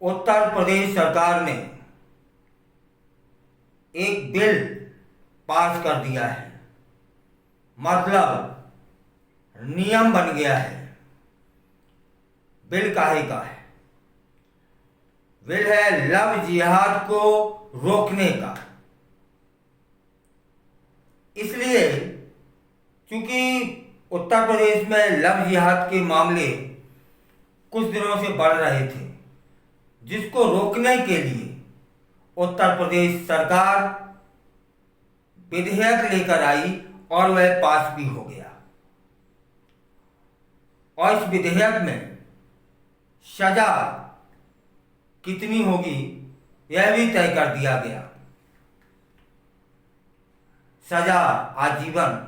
उत्तर प्रदेश सरकार ने एक बिल पास कर दिया है, मतलब नियम बन गया है। बिल काहे का है? बिल है लव जिहाद को रोकने का। इसलिए क्योंकि उत्तर प्रदेश में लव जिहाद के मामले कुछ दिनों से बढ़ रहे थे, जिसको रोकने के लिए उत्तर प्रदेश सरकार विधेयक लेकर आई और वह पास भी हो गया। और इस विधेयक में सजा कितनी होगी यह भी तय कर दिया गया। सजा आजीवन।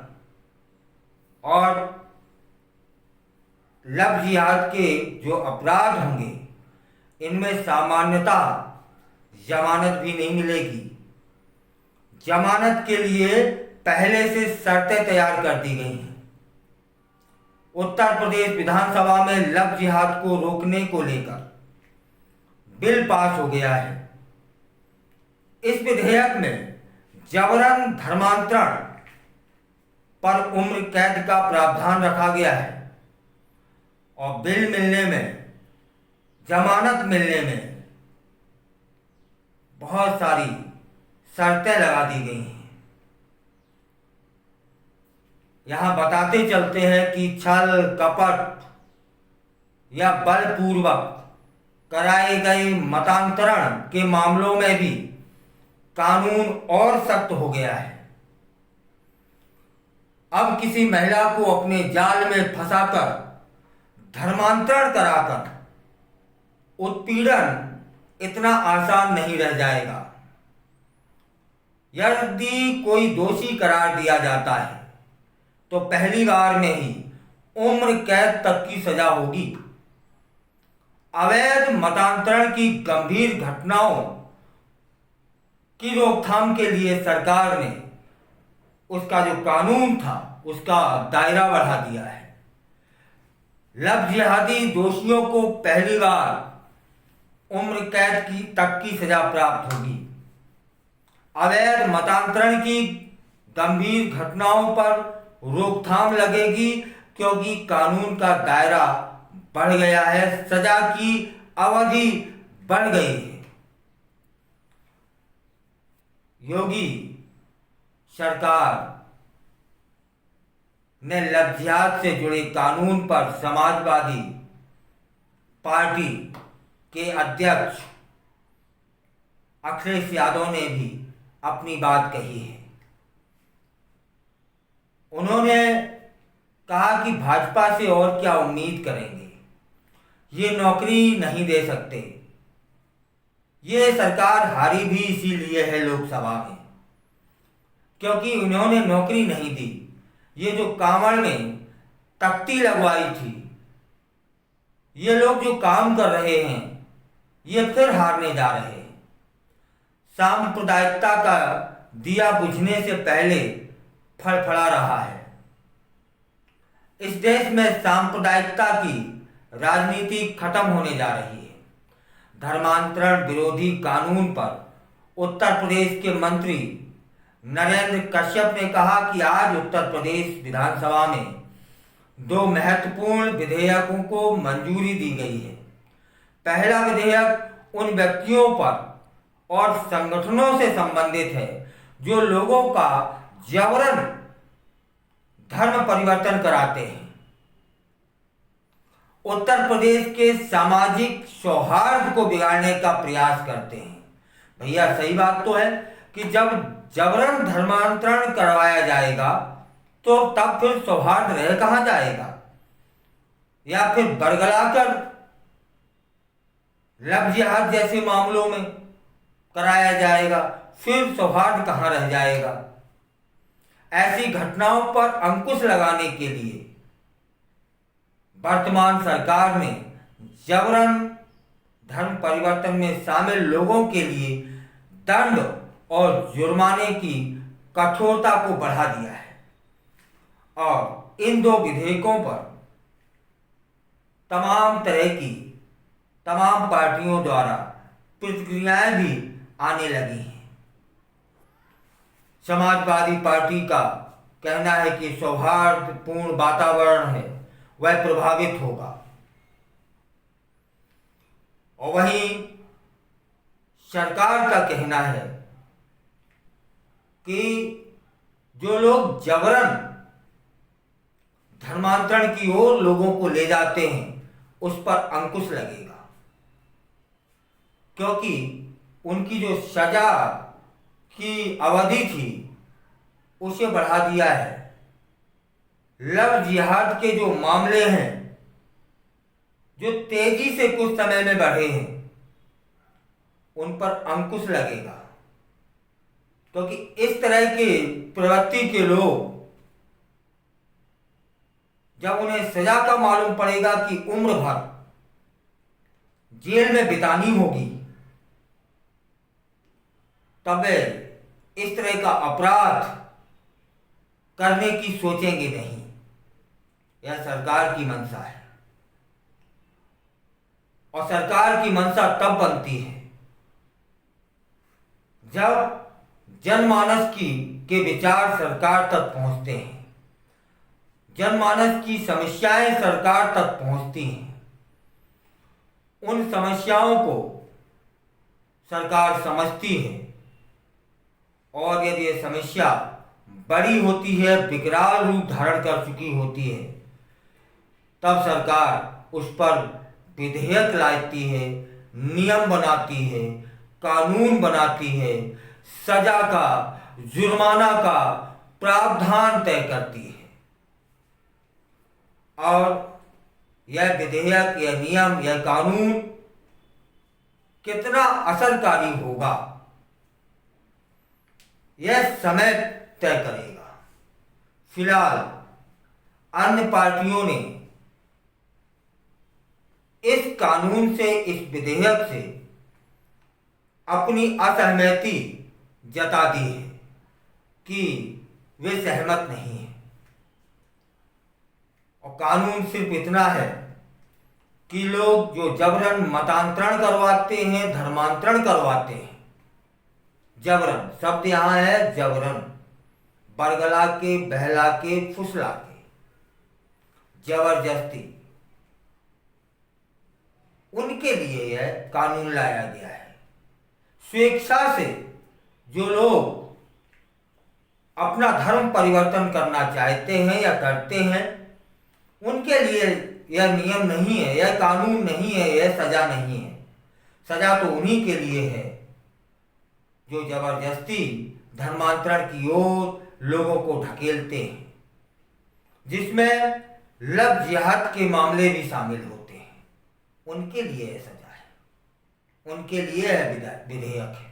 और लव जिहाद के जो अपराध होंगे इनमें सामान्यतः जमानत भी नहीं मिलेगी। जमानत के लिए पहले से शर्तें तैयार कर दी गई हैं। उत्तर प्रदेश विधानसभा में लव जिहाद को रोकने को लेकर बिल पास हो गया है। इस विधेयक में जबरन धर्मांतरण पर उम्र कैद का प्रावधान रखा गया है और बिल मिलने में, जमानत मिलने में बहुत सारी शर्तें लगा दी गई हैं। यहां बताते चलते हैं कि छल कपट या बलपूर्वक कराए गए मतांतरण के मामलों में भी कानून और सख्त हो गया है। अब किसी महिला को अपने जाल में फंसाकर धर्मांतरण कराकर उत्पीड़न इतना आसान नहीं रह जाएगा। यदि कोई दोषी करार दिया जाता है तो पहली बार में ही उम्र कैद तक की सजा होगी। अवैध मतांतरण की गंभीर घटनाओं की रोकथाम के लिए सरकार ने उसका जो कानून था उसका दायरा बढ़ा दिया है। लव जिहादी दोषियों को पहली बार उम्र कैद तक की सजा प्राप्त होगी। अवैध मतांतरण की गंभीर घटनाओं पर रोकथाम लगेगी क्योंकि कानून का दायरा बढ़ गया है, सजा की अवधि बढ़ गई है। योगी सरकार ने लव जिहाद से जुड़े कानून पर समाजवादी पार्टी के अध्यक्ष अखिलेश यादव ने भी अपनी बात कही है। उन्होंने कहा कि भाजपा से और क्या उम्मीद करेंगे, ये नौकरी नहीं दे सकते। ये सरकार हारी भी इसीलिए है लोकसभा में क्योंकि उन्होंने नौकरी नहीं दी। ये जो कांवड़ में तख्ती लगवाई थी, ये लोग जो काम कर रहे हैं ये फिर हारने जा रहे हैं। सांप्रदायिकता का दिया बुझने से पहले फड़फड़ा रहा है। इस देश में सांप्रदायिकता की राजनीति खत्म होने जा रही है। धर्मांतरण विरोधी कानून पर उत्तर प्रदेश के मंत्री नरेंद्र कश्यप ने कहा कि आज उत्तर प्रदेश विधानसभा में 2 महत्वपूर्ण विधेयकों को मंजूरी दी गई है। पहला विधेयक उन व्यक्तियों पर और संगठनों से संबंधित है जो लोगों का जबरन धर्म परिवर्तन कराते हैं। उत्तर प्रदेश के सामाजिक सौहार्द को बिगाड़ने का प्रयास करते हैं। भैया सही बात तो है कि जब जबरन धर्मांतरण करवाया जाएगा तो तब फिर सौहार्द रह कहां जाएगा? या फिर बरगलाकर लव जिहाद जैसे मामलों में कराया जाएगा, फिर सौहार्द कहां रह जाएगा? ऐसी घटनाओं पर अंकुश लगाने के लिए वर्तमान सरकार ने जबरन धर्म परिवर्तन में शामिल लोगों के लिए दंड और जुर्माने की कठोरता को बढ़ा दिया है। और इन 2 विधेयकों पर तमाम तरह की तमाम पार्टियों द्वारा प्रतिक्रियाएं भी आने लगी हैं। समाजवादी पार्टी का कहना है कि सौहार्दपूर्ण वातावरण है वह प्रभावित होगा, और वहीं सरकार का कहना है कि जो लोग जबरन धर्मांतरण की ओर लोगों को ले जाते हैं उस पर अंकुश लगेगा, क्योंकि उनकी जो सजा की अवधि थी उसे बढ़ा दिया है। लव जिहाद के जो मामले हैं जो तेजी से कुछ समय में बढ़े हैं उन पर अंकुश लगेगा, क्योंकि इस तरह के प्रवृत्ति के लोग जब उन्हें सजा का मालूम पड़ेगा कि उम्र भर जेल में बितानी होगी, तब वे इस तरह का अपराध करने की सोचेंगे नहीं। यह सरकार की मंशा है, और सरकार की मंशा तब बनती है जब जनमानस के विचार सरकार तक पहुंचते हैं, जनमानस की समस्याएं सरकार तक पहुंचती हैं। उन समस्याओं को सरकार समझती है, और यदि ये समस्या बड़ी होती है, विकराल रूप धारण कर चुकी होती है, तब सरकार उस पर विधेयक लाती है, नियम बनाती है, कानून बनाती है, सजा का, जुर्माना का प्रावधान तय करती है। और यह विधेयक, यह नियम, यह कानून कितना असरकारी होगा यह समय तय करेगा। फिलहाल अन्य पार्टियों ने इस कानून से, इस विधेयक से अपनी असहमति जता दी है कि वे सहमत नहीं हैं। और कानून सिर्फ इतना है कि लोग जो जबरन मतांतरण करवाते हैं, धर्मांतरण करवाते हैं, जबरन शब्द यहां है जबरन, बरगला के, बहला के, फुसला के, जबरदस्ती, उनके लिए यह कानून लाया गया है। स्वेच्छा से जो लोग अपना धर्म परिवर्तन करना चाहते हैं या करते हैं, उनके लिए यह नियम नहीं है, यह कानून नहीं है, यह सजा नहीं है। सजा तो उन्हीं के लिए है जो जबरदस्ती धर्मांतरण की ओर लोगों को ढकेलते हैं, जिसमें लव जिहाद के मामले भी शामिल होते हैं। उनके लिए यह सजा है, उनके लिए यह विधेयक है।